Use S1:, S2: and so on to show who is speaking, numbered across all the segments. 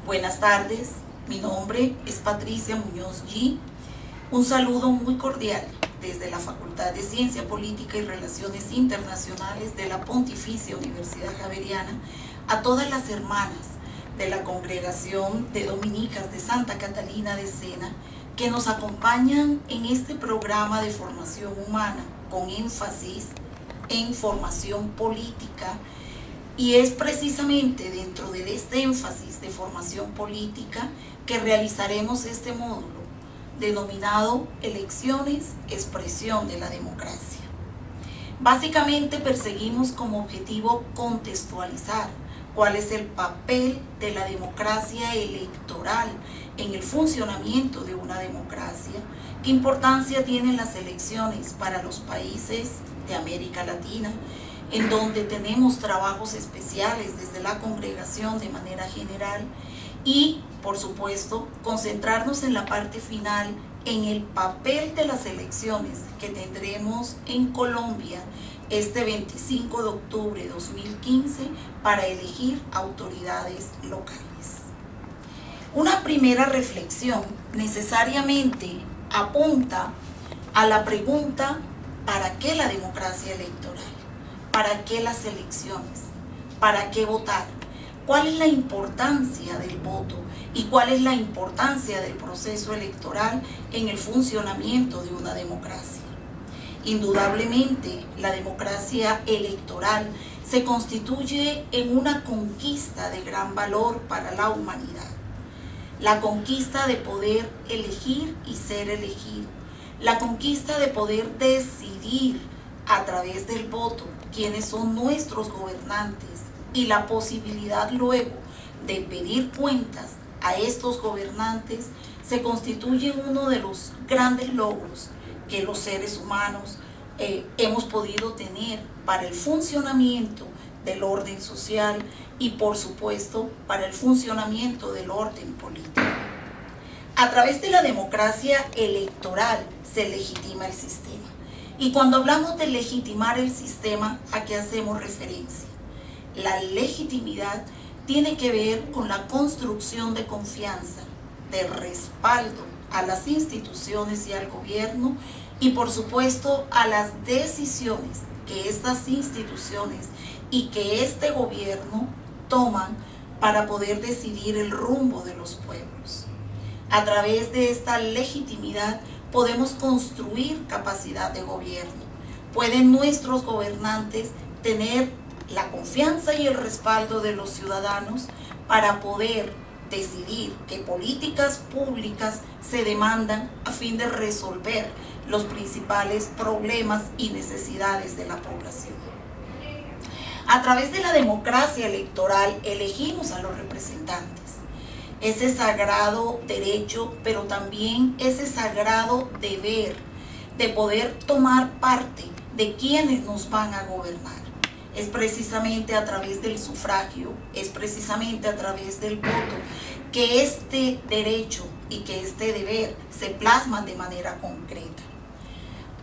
S1: Buenas tardes, mi nombre es Patricia Muñoz G. Un saludo muy cordial desde la Facultad de Ciencia Política y Relaciones Internacionales de la Pontificia Universidad Javeriana a todas las hermanas de la Congregación de Dominicas de Santa Catalina de Sena que nos acompañan en este programa de formación humana con énfasis en formación política. Y es precisamente dentro de este énfasis de formación política que realizaremos este módulo denominado Elecciones, expresión de la democracia. Básicamente perseguimos como objetivo contextualizar cuál es el papel de la democracia electoral en el funcionamiento de una democracia, qué importancia tienen las elecciones para los países de América Latina, en donde tenemos trabajos especiales desde la congregación de manera general y, por supuesto, concentrarnos en la parte final en el papel de las elecciones que tendremos en Colombia este 25 de octubre de 2015 para elegir autoridades locales. Una primera reflexión necesariamente apunta a la pregunta: ¿para qué la democracia electoral? ¿Para qué las elecciones? ¿Para qué votar? ¿Cuál es la importancia del voto y cuál es la importancia del proceso electoral en el funcionamiento de una democracia? Indudablemente, la democracia electoral se constituye en una conquista de gran valor para la humanidad. La conquista de poder elegir y ser elegido. La conquista de poder decidir a través del voto quiénes son nuestros gobernantes y la posibilidad luego de pedir cuentas a estos gobernantes se constituye en uno de los grandes logros que los seres humanos hemos podido tener para el funcionamiento del orden social y, por supuesto, para el funcionamiento del orden político. A través de la democracia electoral se legitima el sistema. Y cuando hablamos de legitimar el sistema, ¿a qué hacemos referencia? La legitimidad tiene que ver con la construcción de confianza, de respaldo a las instituciones y al gobierno y, por supuesto, a las decisiones que estas instituciones y que este gobierno toman para poder decidir el rumbo de los pueblos. A través de esta legitimidad podemos construir capacidad de gobierno. Pueden nuestros gobernantes tener la confianza y el respaldo de los ciudadanos para poder decidir qué políticas públicas se demandan a fin de resolver los principales problemas y necesidades de la población. A través de la democracia electoral elegimos a los representantes. Ese sagrado derecho, pero también ese sagrado deber de poder tomar parte de quienes nos van a gobernar. Es precisamente a través del sufragio, es precisamente a través del voto que este derecho y que este deber se plasman de manera concreta.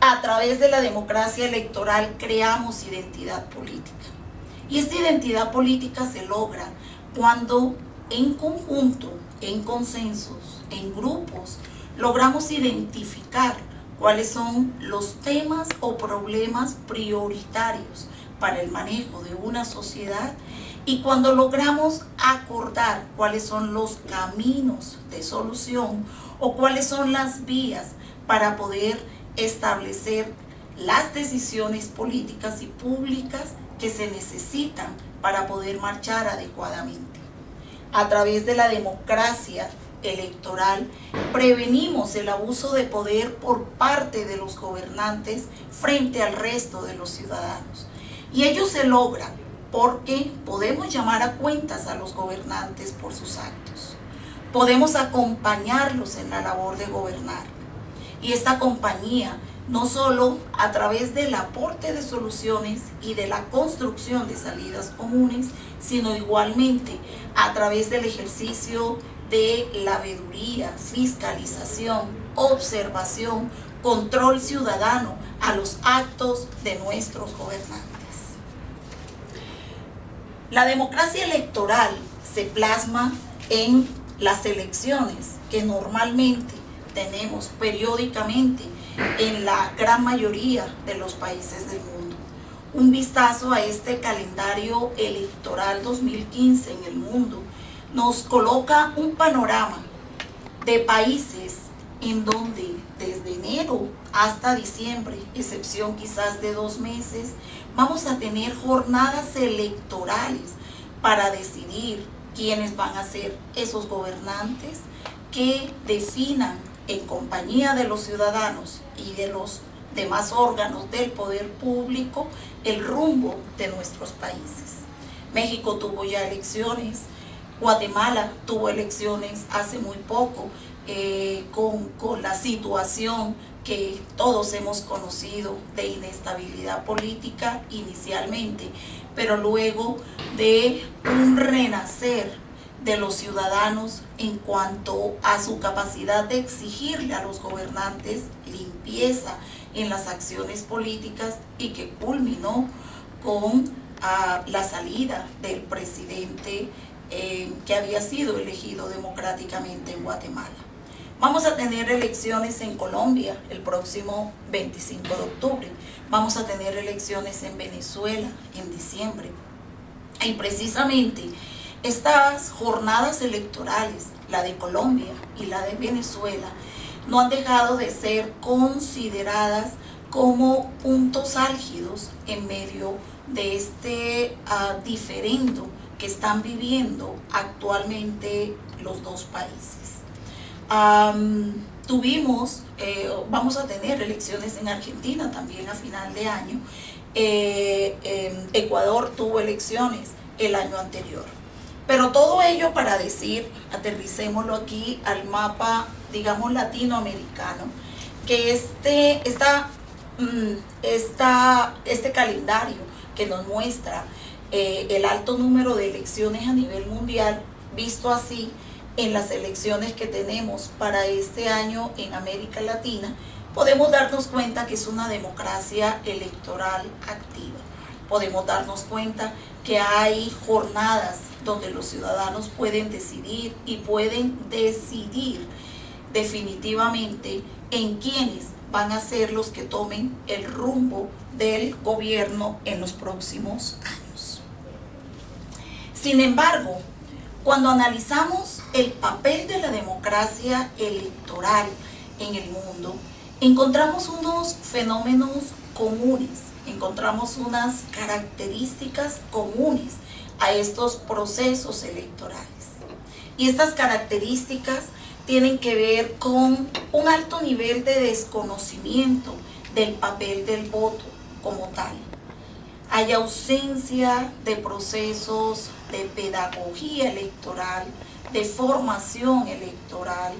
S1: A través de la democracia electoral creamos identidad política. Y esta identidad política se logra cuando en conjunto, en consensos, en grupos, logramos identificar cuáles son los temas o problemas prioritarios para el manejo de una sociedad y cuando logramos acordar cuáles son los caminos de solución o cuáles son las vías para poder establecer las decisiones políticas y públicas que se necesitan para poder marchar adecuadamente. A través de la democracia electoral prevenimos el abuso de poder por parte de los gobernantes frente al resto de los ciudadanos. Y ello se logra porque podemos llamar a cuentas a los gobernantes por sus actos. Podemos acompañarlos en la labor de gobernar. Y esta compañía, no solo a través del aporte de soluciones y de la construcción de salidas comunes, sino igualmente a través del ejercicio de la veeduría, fiscalización, observación, control ciudadano a los actos de nuestros gobernantes. La democracia electoral se plasma en las elecciones que normalmente tenemos periódicamente en la gran mayoría de los países del mundo. Un vistazo a este calendario electoral 2015 en el mundo nos coloca un panorama de países en donde desde enero hasta diciembre, excepción quizás de 2 meses, vamos a tener jornadas electorales para decidir quiénes van a ser esos gobernantes que definan en compañía de los ciudadanos y de los demás órganos del poder público el rumbo de nuestros países. México tuvo ya elecciones, Guatemala tuvo elecciones hace muy poco, con la situación que todos hemos conocido de inestabilidad política inicialmente, pero luego de un renacer de los ciudadanos en cuanto a su capacidad de exigirle a los gobernantes limpieza en las acciones políticas, y que culminó con la salida del presidente que había sido elegido democráticamente en Guatemala. Vamos a tener elecciones en Colombia el próximo 25 de octubre. Vamos a tener elecciones en Venezuela en diciembre. Y precisamente estas jornadas electorales, la de Colombia y la de Venezuela, no han dejado de ser consideradas como puntos álgidos en medio de este diferendo que están viviendo actualmente los dos países. Vamos a tener elecciones en Argentina también a final de año. Ecuador tuvo elecciones el año anterior. Pero todo ello para decir, aterricémoslo aquí al mapa, digamos, latinoamericano, que este calendario que nos muestra el alto número de elecciones a nivel mundial, visto así en las elecciones que tenemos para este año en América Latina, podemos darnos cuenta que es una democracia electoral activa. Podemos darnos cuenta que hay jornadas donde los ciudadanos pueden decidir y pueden decidir definitivamente en quiénes van a ser los que tomen el rumbo del gobierno en los próximos años. Sin embargo, cuando analizamos el papel de la democracia electoral en el mundo, encontramos unos fenómenos comunes, encontramos unas características comunes a estos procesos electorales. Y estas características tienen que ver con un alto nivel de desconocimiento del papel del voto como tal. Hay ausencia de procesos de pedagogía electoral, de formación electoral,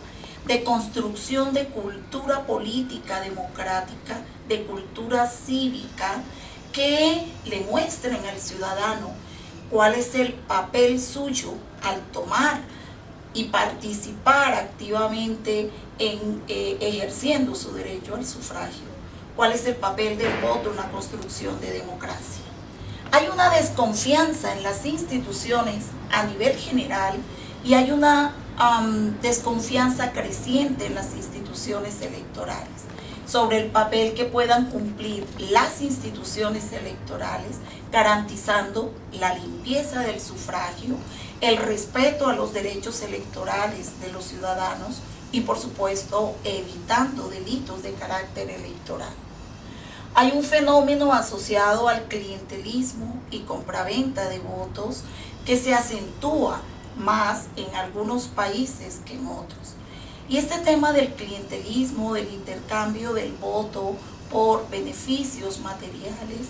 S1: de construcción de cultura política democrática, de cultura cívica, que le muestren al ciudadano cuál es el papel suyo al tomar y participar activamente en ejerciendo su derecho al sufragio. ¿Cuál es el papel del voto en la construcción de democracia? Hay una desconfianza en las instituciones a nivel general y hay una desconfianza creciente en las instituciones electorales sobre el papel que puedan cumplir las instituciones electorales, garantizando la limpieza del sufragio, el respeto a los derechos electorales de los ciudadanos y, por supuesto, evitando delitos de carácter electoral. Hay un fenómeno asociado al clientelismo y compraventa de votos que se acentúa más en algunos países que en otros. Y este tema del clientelismo, del intercambio del voto por beneficios materiales,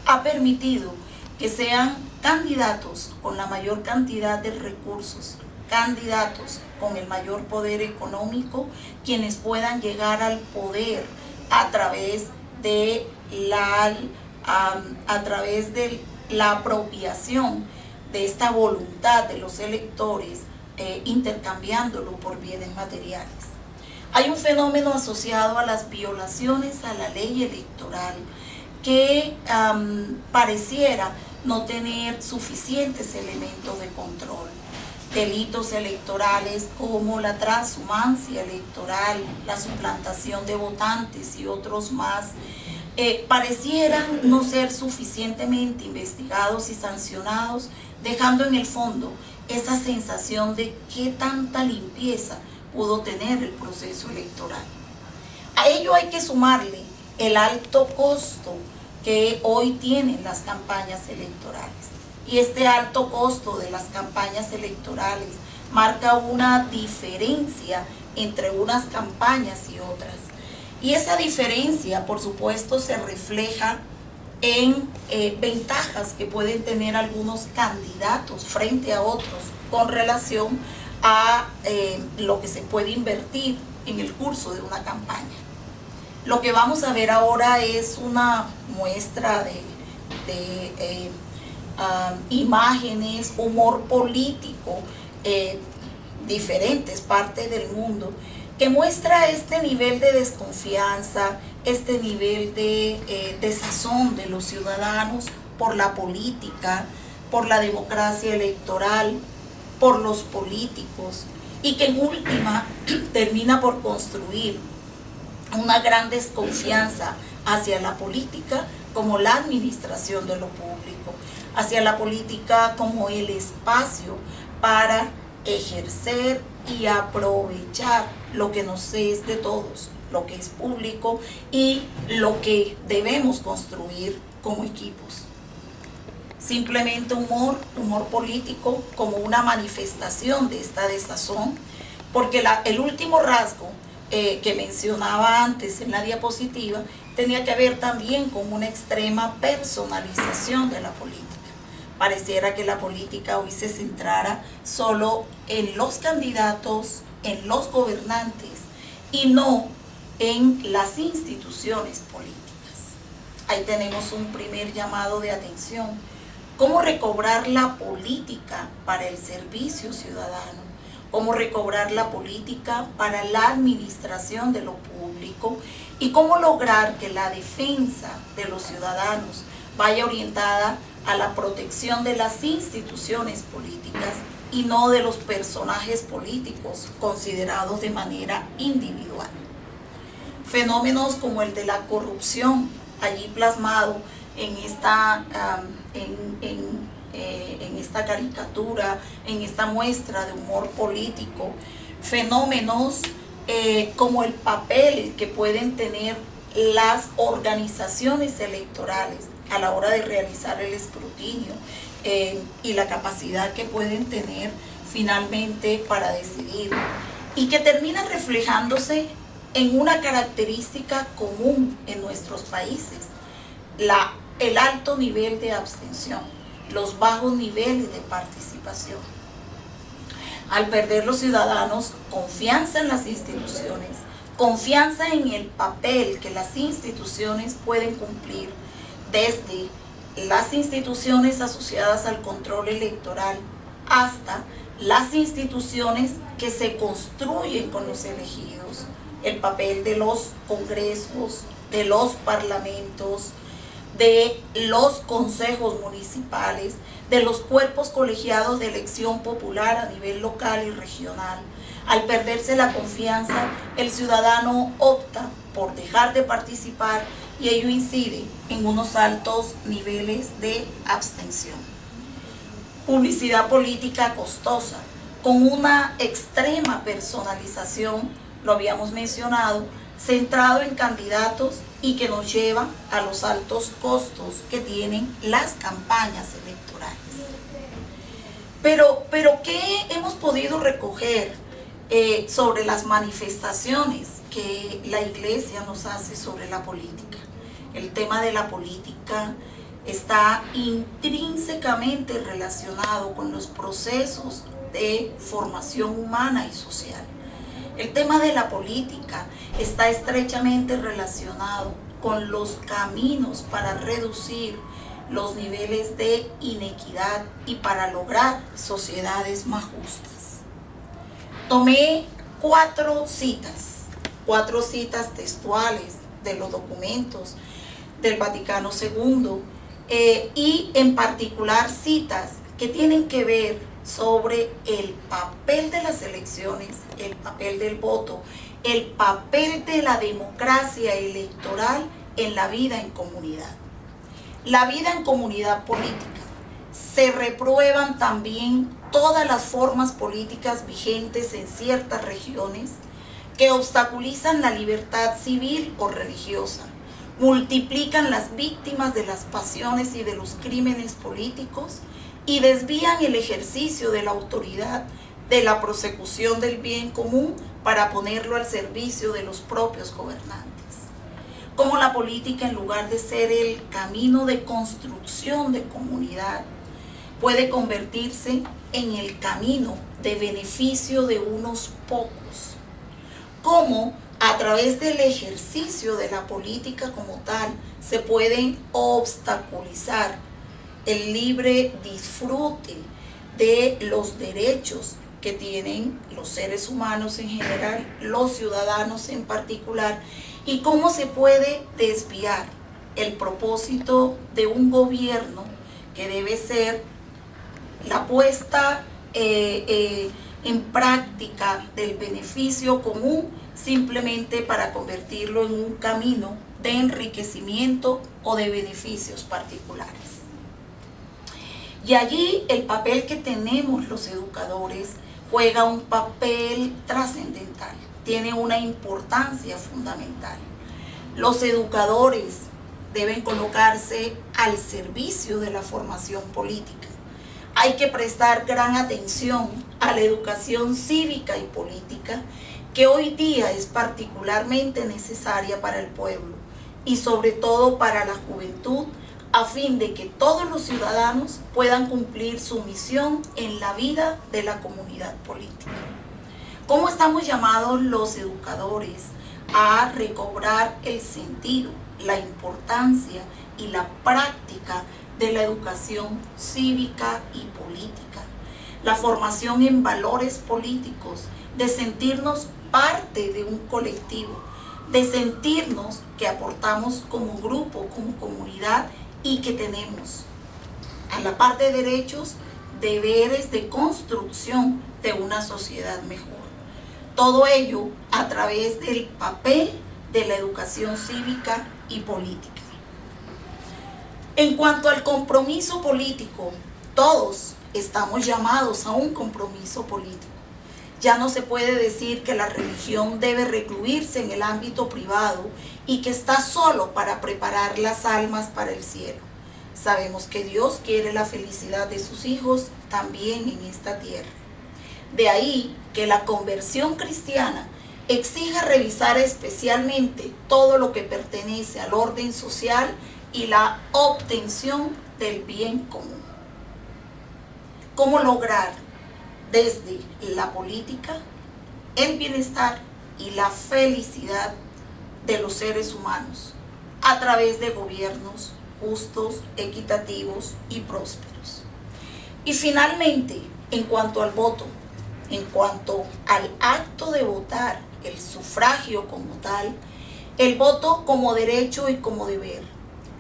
S1: ha permitido que sean candidatos con la mayor cantidad de recursos, candidatos con el mayor poder económico, quienes puedan llegar al poder a través de la apropiación de esta voluntad de los electores, intercambiándolo por bienes materiales. Hay un fenómeno asociado a las violaciones a la ley electoral que pareciera no tener suficientes elementos de control. delitos electorales como la transhumancia electoral, la suplantación de votantes y otros más, parecieran no ser suficientemente investigados y sancionados, dejando en el fondo esa sensación de qué tanta limpieza pudo tener el proceso electoral. A ello hay que sumarle el alto costo que hoy tienen las campañas electorales. Y este alto costo de las campañas electorales marca una diferencia entre unas campañas y otras. Y esa diferencia, por supuesto, se refleja en ventajas que pueden tener algunos candidatos frente a otros con relación a lo que se puede invertir en el curso de una campaña. Lo que vamos a ver ahora es una muestra de imágenes, humor político, diferentes partes del mundo, que muestra este nivel de desconfianza, este nivel de desazón de los ciudadanos por la política, por la democracia electoral, por los políticos, y que en última termina por construir una gran desconfianza hacia la política como la administración de lo público, hacia la política como el espacio para ejercer y aprovechar lo que nos es de todos, lo que es público y lo que debemos construir como equipos. Simplemente humor político como una manifestación de esta desazón, porque el último rasgo que mencionaba antes en la diapositiva tenía que ver también con una extrema personalización de la política. Pareciera que la política hoy se centrara solo en los candidatos, en los gobernantes y no en las instituciones políticas. Ahí tenemos un primer llamado de atención. ¿Cómo recobrar la política para el servicio ciudadano? ¿Cómo recobrar la política para la administración de lo público? ¿Y cómo lograr que la defensa de los ciudadanos vaya orientada a la protección de las instituciones políticas y no de los personajes políticos considerados de manera individual? Fenómenos como el de la corrupción, allí plasmado en esta caricatura, en esta muestra de humor político. Fenómenos como el papel que pueden tener las organizaciones electorales a la hora de realizar el escrutinio y la capacidad que pueden tener finalmente para decidir, y que terminan reflejándose en una característica común en nuestros países: el alto nivel de abstención, los bajos niveles de participación. Al perder los ciudadanos confianza en las instituciones, confianza en el papel que las instituciones pueden cumplir, desde las instituciones asociadas al control electoral hasta las instituciones que se construyen con los elegidos, el papel de los congresos, de los parlamentos, de los consejos municipales, de los cuerpos colegiados de elección popular a nivel local y regional. Al perderse la confianza, el ciudadano opta por dejar de participar y ello incide en unos altos niveles de abstención. Publicidad política costosa, con una extrema personalización, lo habíamos mencionado, centrado en candidatos y que nos lleva a los altos costos que tienen las campañas electorales. Pero ¿qué hemos podido recoger sobre las manifestaciones que la Iglesia nos hace sobre la política? El tema de la política está intrínsecamente relacionado con los procesos de formación humana y social. El tema de la política está estrechamente relacionado con los caminos para reducir los niveles de inequidad y para lograr sociedades más justas. Tomé cuatro citas textuales de los documentos del Vaticano II y en particular citas que tienen que ver sobre el papel de las elecciones, el papel del voto, el papel de la democracia electoral en la vida en comunidad. La vida en comunidad política. Se reprueban también todas las formas políticas vigentes en ciertas regiones que obstaculizan la libertad civil o religiosa, multiplican las víctimas de las pasiones y de los crímenes políticos y desvían el ejercicio de la autoridad de la prosecución del bien común para ponerlo al servicio de los propios gobernantes. Como la política, en lugar de ser el camino de construcción de comunidad, puede convertirse en el camino de beneficio de unos pocos. Como a través del ejercicio de la política como tal se pueden obstaculizar el libre disfrute de los derechos que tienen los seres humanos en general, los ciudadanos en particular, y cómo se puede desviar el propósito de un gobierno que debe ser la puesta en práctica del beneficio común simplemente para convertirlo en un camino de enriquecimiento o de beneficios particulares. Y allí el papel que tenemos los educadores juega un papel trascendental, tiene una importancia fundamental. Los educadores deben colocarse al servicio de la formación política. Hay que prestar gran atención a la educación cívica y política, que hoy día es particularmente necesaria para el pueblo y sobre todo para la juventud, a fin de que todos los ciudadanos puedan cumplir su misión en la vida de la comunidad política. ¿Cómo estamos llamados los educadores a recobrar el sentido, la importancia y la práctica de la educación cívica y política? La formación en valores políticos, de sentirnos parte de un colectivo, de sentirnos que aportamos como grupo, como comunidad, y que tenemos, a la par de derechos, deberes de construcción de una sociedad mejor. Todo ello a través del papel de la educación cívica y política. En cuanto al compromiso político, todos estamos llamados a un compromiso político. Ya no se puede decir que la religión debe recluirse en el ámbito privado y que está solo para preparar las almas para el cielo. Sabemos que Dios quiere la felicidad de sus hijos también en esta tierra. De ahí que la conversión cristiana exija revisar especialmente todo lo que pertenece al orden social y la obtención del bien común. ¿Cómo lograr desde la política el bienestar y la felicidad de los seres humanos a través de gobiernos justos, equitativos y prósperos? Y finalmente, en cuanto al voto, en cuanto al acto de votar, el sufragio como tal, el voto como derecho y como deber.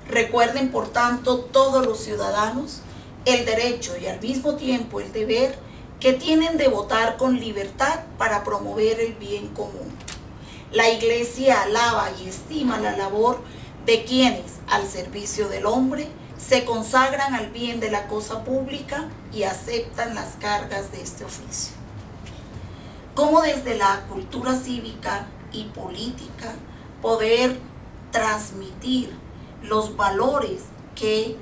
S1: Recuerden, por tanto, todos los ciudadanos el derecho y al mismo tiempo el deber que tienen de votar con libertad para promover el bien común. La Iglesia alaba y estima la labor de quienes, al servicio del hombre, se consagran al bien de la cosa pública y aceptan las cargas de este oficio. Cómo desde la cultura cívica y política poder transmitir los valores que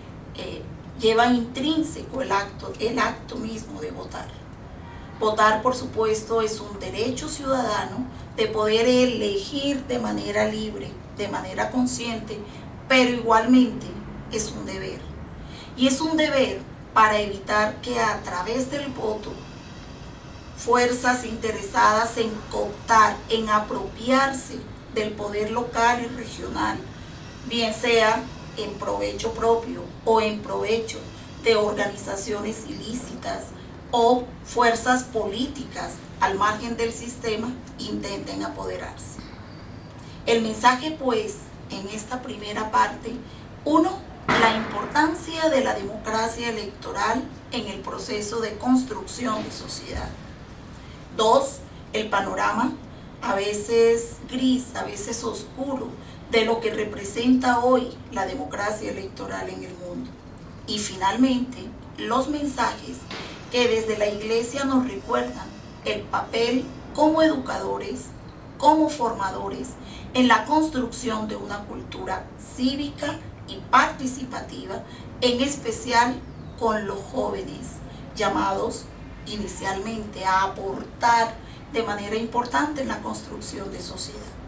S1: llevan intrínseco el acto mismo de votar. Votar, por supuesto, es un derecho ciudadano de poder elegir de manera libre, de manera consciente, pero igualmente es un deber. Y es un deber para evitar que a través del voto fuerzas interesadas en cooptar, en apropiarse del poder local y regional, bien sea en provecho propio o en provecho de organizaciones ilícitas o fuerzas políticas al margen del sistema, intenten apoderarse. El mensaje, pues, en esta primera parte, 1, La importancia de la democracia electoral en el proceso de construcción de sociedad. 2. El panorama, a veces gris, a veces oscuro, de lo que representa hoy la democracia electoral en el mundo. Y finalmente, los mensajes que desde la Iglesia nos recuerdan el papel como educadores, como formadores, en la construcción de una cultura cívica y participativa, en especial con los jóvenes, llamados inicialmente a aportar de manera importante en la construcción de sociedad.